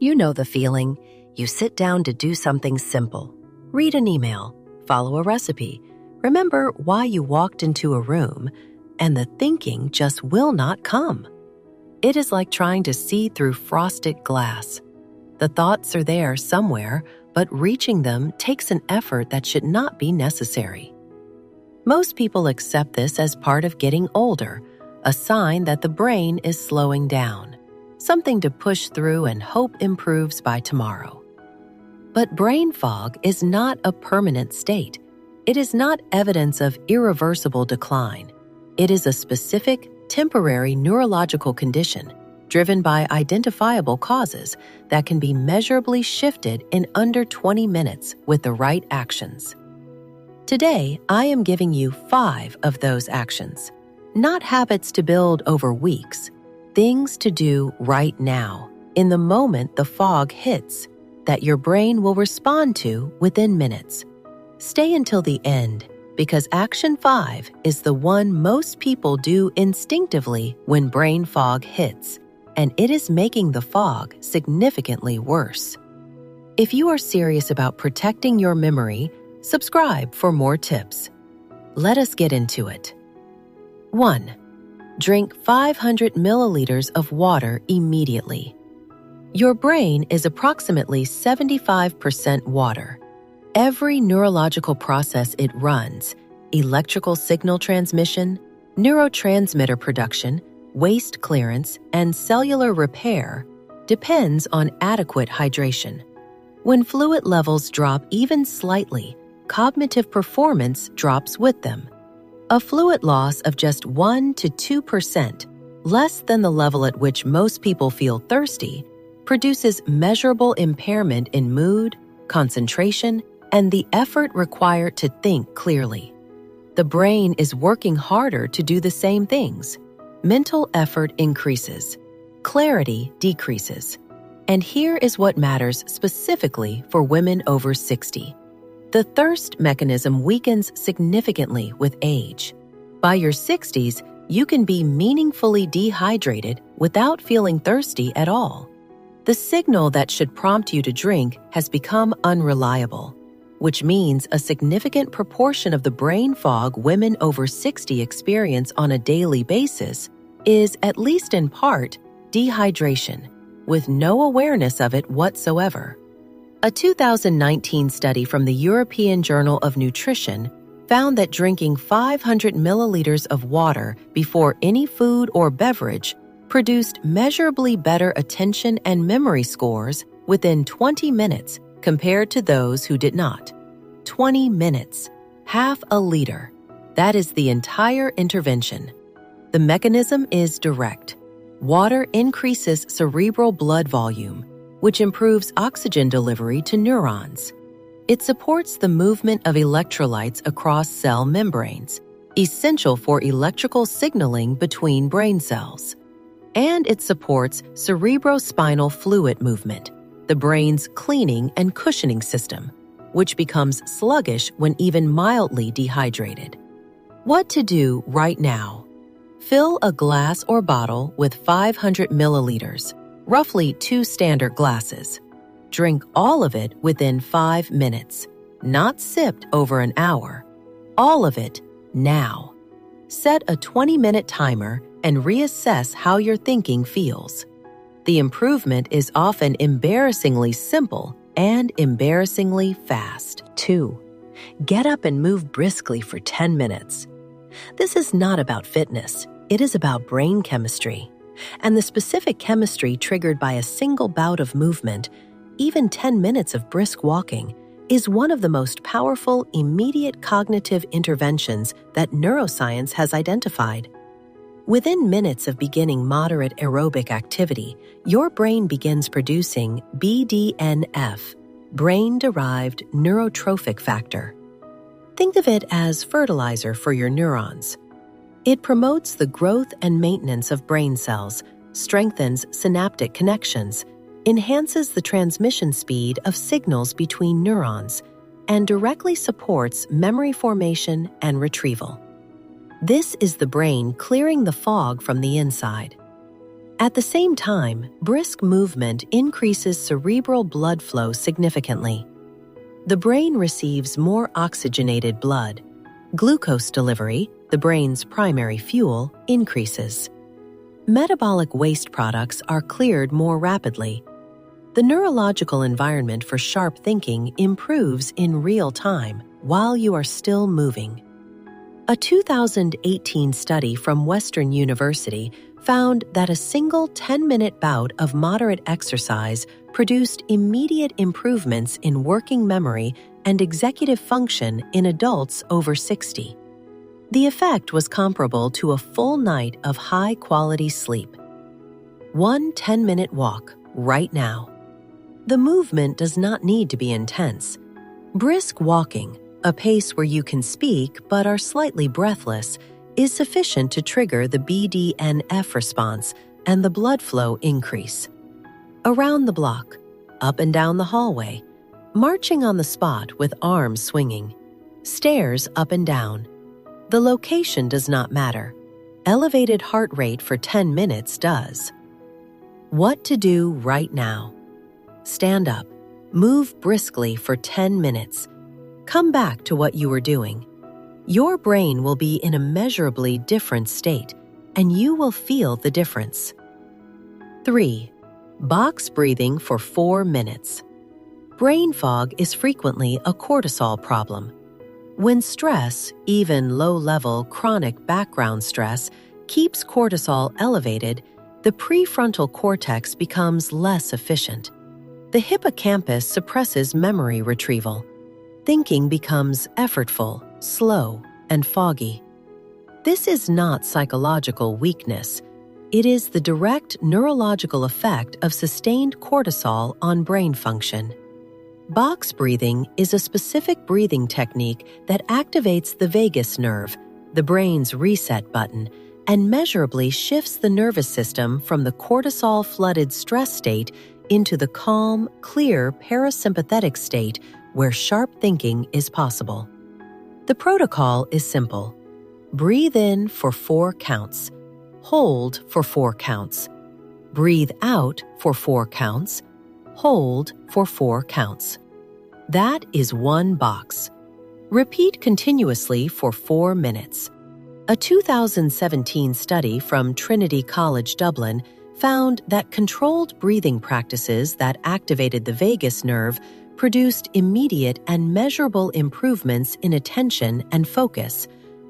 You know the feeling. You sit down to do something simple. Read an email, follow a recipe, remember why you walked into a room, and the thinking just will not come. It is like trying to see through frosted glass. The thoughts are there somewhere, but reaching them takes an effort that should not be necessary. Most people accept this as part of getting older, a sign that the brain is slowing down, something to push through and hope improves by tomorrow. But brain fog is not a permanent state. It is not evidence of irreversible decline. It is a specific, temporary neurological condition driven by identifiable causes that can be measurably shifted in under 20 minutes with the right actions. Today, I am giving you 5 of those actions, not habits to build over weeks, things to do right now, in the moment the fog hits, that your brain will respond to within minutes. Stay until the end, because Action 5 is the one most people do instinctively when brain fog hits, and it is making the fog significantly worse. If you are serious about protecting your memory, subscribe for more tips. Let us get into it. 1. Drink 500 milliliters of water immediately. Your brain is approximately 75% water. Every neurological process it runs, electrical signal transmission, neurotransmitter production, waste clearance, and cellular repair, depends on adequate hydration. When fluid levels drop even slightly, cognitive performance drops with them. A fluid loss of just 1 to 2%, less than the level at which most people feel thirsty, produces measurable impairment in mood, concentration, and the effort required to think clearly. The brain is working harder to do the same things. Mental effort increases. Clarity decreases. And here is what matters specifically for women over 60. The thirst mechanism weakens significantly with age. By your 60s, you can be meaningfully dehydrated without feeling thirsty at all. The signal that should prompt you to drink has become unreliable, which means a significant proportion of the brain fog women over 60 experience on a daily basis is, at least in part, dehydration, with no awareness of it whatsoever. A 2019 study from the European Journal of Nutrition found that drinking 500 milliliters of water before any food or beverage produced measurably better attention and memory scores within 20 minutes compared to those who did not. 20 minutes, half a liter. That is the entire intervention. The mechanism is direct. Water increases cerebral blood volume, which improves oxygen delivery to neurons. It supports the movement of electrolytes across cell membranes, essential for electrical signaling between brain cells. And it supports cerebrospinal fluid movement, the brain's cleaning and cushioning system, which becomes sluggish when even mildly dehydrated. What to do right now? Fill a glass or bottle with 500 milliliters, roughly 2 standard glasses. Drink all of it within 5 minutes, not sipped over an hour. All of it now. Set a 20-minute timer and reassess how your thinking feels. The improvement is often embarrassingly simple and embarrassingly fast. 2. Get up and move briskly for 10 minutes. This is not about fitness. It is about brain chemistry. And the specific chemistry triggered by a single bout of movement, even 10 minutes of brisk walking, is one of the most powerful immediate cognitive interventions that neuroscience has identified. Within minutes of beginning moderate aerobic activity, your brain begins producing BDNF, brain-derived neurotrophic factor. Think of it as fertilizer for your neurons. It promotes the growth and maintenance of brain cells, strengthens synaptic connections, enhances the transmission speed of signals between neurons, and directly supports memory formation and retrieval. This is the brain clearing the fog from the inside. At the same time, brisk movement increases cerebral blood flow significantly. The brain receives more oxygenated blood. Glucose delivery, the brain's primary fuel, increases. Metabolic waste products are cleared more rapidly. The neurological environment for sharp thinking improves in real time while you are still moving. A 2018 study from Western University found that a single 10-minute bout of moderate exercise produced immediate improvements in working memory and executive function in adults over 60. The effect was comparable to a full night of high-quality sleep. One 10-minute walk right now. The movement does not need to be intense. Brisk walking, a pace where you can speak but are slightly breathless, is sufficient to trigger the BDNF response and the blood flow increase. Around the block, up and down the hallway, marching on the spot with arms swinging, stairs up and down. The location does not matter. Elevated heart rate for 10 minutes does. What to do right now? Stand up, move briskly for 10 minutes. Come back to what you were doing. Your brain will be in a measurably different state, and you will feel the difference. 3. Box breathing for 4 minutes. Brain fog is frequently a cortisol problem. When stress, even low-level chronic background stress, keeps cortisol elevated, the prefrontal cortex becomes less efficient. The hippocampus suppresses memory retrieval. Thinking becomes effortful, slow, and foggy. This is not psychological weakness. It is the direct neurological effect of sustained cortisol on brain function. Box breathing is a specific breathing technique that activates the vagus nerve, the brain's reset button, and measurably shifts the nervous system from the cortisol-flooded stress state into the calm, clear parasympathetic state where sharp thinking is possible. The protocol is simple. Breathe in for 4 counts. Hold for 4 counts. Breathe out for 4 counts. Hold for 4 counts. That is 1 box. Repeat continuously for 4 minutes. A 2017 study from Trinity College Dublin found that controlled breathing practices that activated the vagus nerve produced immediate and measurable improvements in attention and focus,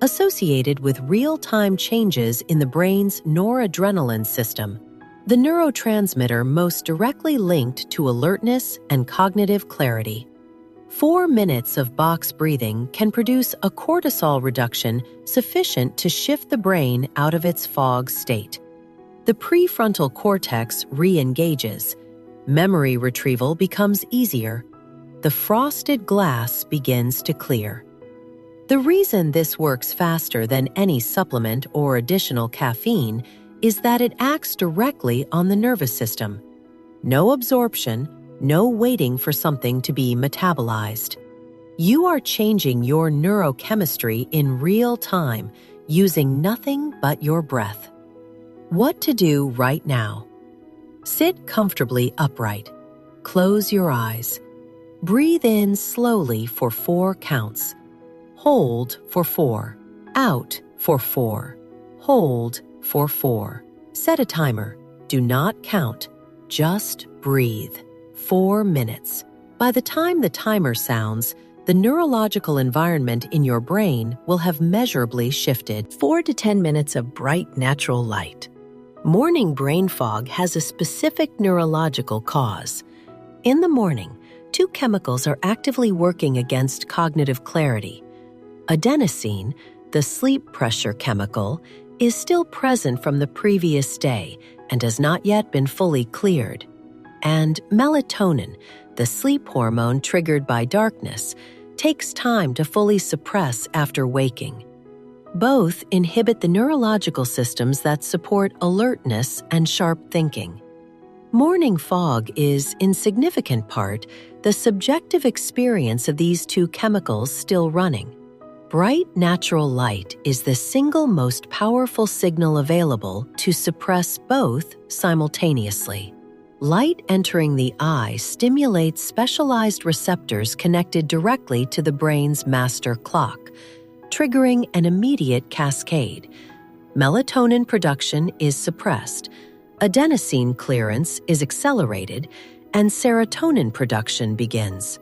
associated with real-time changes in the brain's noradrenaline system, the neurotransmitter most directly linked to alertness and cognitive clarity. 4 minutes of box breathing can produce a cortisol reduction sufficient to shift the brain out of its fog state. The prefrontal cortex re-engages. Memory retrieval becomes easier. The frosted glass begins to clear. The reason this works faster than any supplement or additional caffeine is that it acts directly on the nervous system. No absorption, no waiting for something to be metabolized. You are changing your neurochemistry in real time using nothing but your breath. What to do right now? Sit comfortably upright. Close your eyes. Breathe in slowly for 4 counts. Hold for 4. Out for 4. Hold for 4. Set a timer. Do not count. Just breathe. 4 minutes. By the time the timer sounds, the neurological environment in your brain will have measurably shifted. 4 to 10 minutes of bright, natural light. Morning brain fog has a specific neurological cause. In the morning, 2 chemicals are actively working against cognitive clarity. Adenosine, the sleep pressure chemical, is still present from the previous day and has not yet been fully cleared. And melatonin, the sleep hormone triggered by darkness, takes time to fully suppress after waking. Both inhibit the neurological systems that support alertness and sharp thinking. Morning fog is, in significant part, the subjective experience of these 2 chemicals still running. Bright natural light is the single most powerful signal available to suppress both simultaneously. Light entering the eye stimulates specialized receptors connected directly to the brain's master clock, triggering an immediate cascade. Melatonin production is suppressed, adenosine clearance is accelerated, and serotonin production begins.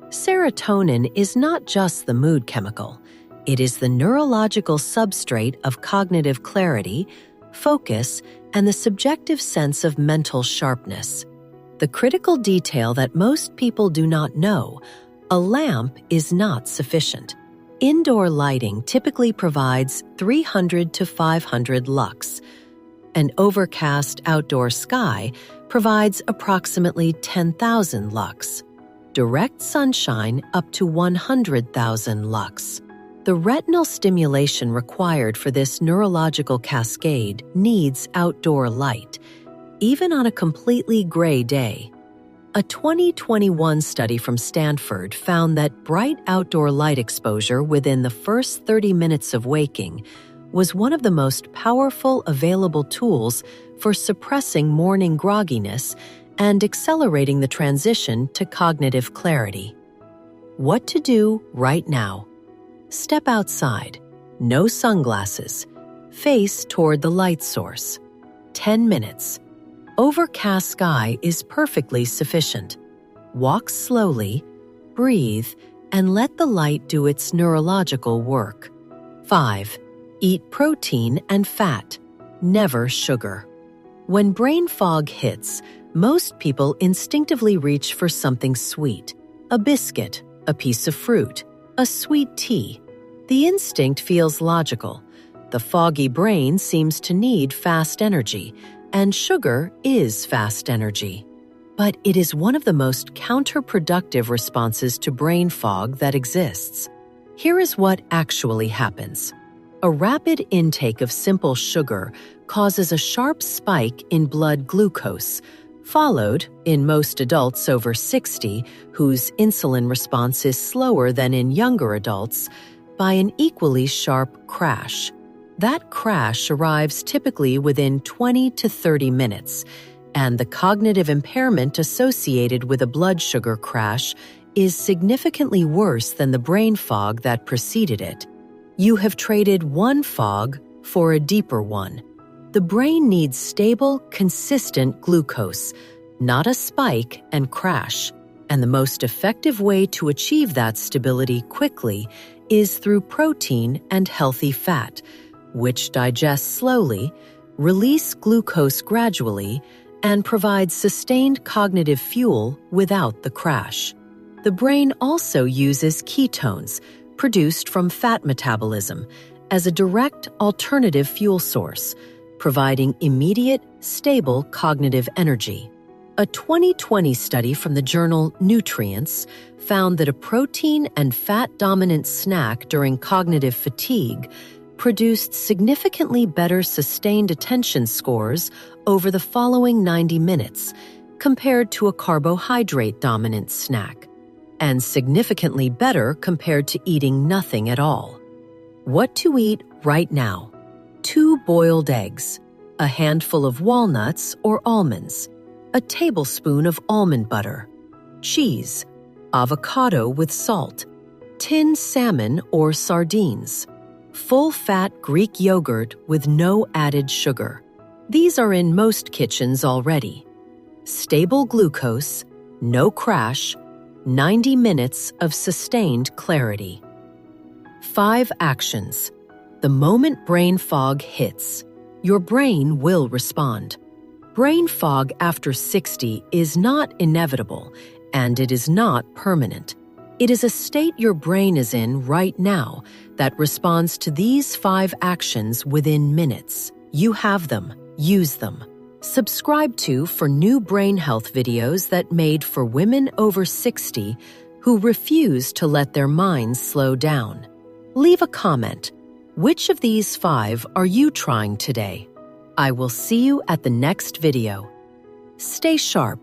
Serotonin is not just the mood chemical. It is the neurological substrate of cognitive clarity, focus, and the subjective sense of mental sharpness. The critical detail that most people do not know: a lamp is not sufficient. Indoor lighting typically provides 300 to 500 lux. An overcast outdoor sky provides approximately 10,000 lux. Direct sunshine up to 100,000 lux. The retinal stimulation required for this neurological cascade needs outdoor light, even on a completely gray day. A 2021 study from Stanford found that bright outdoor light exposure within the first 30 minutes of waking was one of the most powerful available tools for suppressing morning grogginess and accelerating the transition to cognitive clarity. What to do right now? Step outside. No sunglasses. Face toward the light source. 10 minutes. Overcast sky is perfectly sufficient. Walk slowly, breathe, and let the light do its neurological work. 5. Eat protein and fat, never sugar. When brain fog hits, most people instinctively reach for something sweet: a biscuit, a piece of fruit, a sweet tea. The instinct feels logical. The foggy brain seems to need fast energy, and sugar is fast energy. But it is one of the most counterproductive responses to brain fog that exists. Here is what actually happens. A rapid intake of simple sugar causes a sharp spike in blood glucose, followed, in most adults over 60 whose insulin response is slower than in younger adults, by an equally sharp crash. That crash arrives typically within 20 to 30 minutes, and the cognitive impairment associated with a blood sugar crash is significantly worse than the brain fog that preceded it. You have traded one fog for a deeper one. The brain needs stable, consistent glucose, not a spike and crash. And the most effective way to achieve that stability quickly is through protein and healthy fat, which digest slowly, release glucose gradually, and provide sustained cognitive fuel without the crash. The brain also uses ketones, produced from fat metabolism, as a direct alternative fuel source, providing immediate, stable cognitive energy. A 2020 study from the journal Nutrients found that a protein and fat-dominant snack during cognitive fatigue produced significantly better sustained attention scores over the following 90 minutes compared to a carbohydrate-dominant snack, and significantly better compared to eating nothing at all. What to eat right now: 2 boiled eggs, a handful of walnuts or almonds, a tablespoon of almond butter, cheese, avocado with salt, tinned salmon or sardines, full-fat Greek yogurt with no added sugar. These are in most kitchens already. Stable glucose, no crash, 90 minutes of sustained clarity. 5 actions. The moment brain fog hits, your brain will respond. Brain fog after 60 is not inevitable, and it is not permanent. It is a state your brain is in right now that responds to these 5 actions within minutes. You have them. Use them. Subscribe to for new brain health videos that made for women over 60 who refuse to let their minds slow down. Leave a comment. Which of these 5 are you trying today? I will see you at the next video. Stay sharp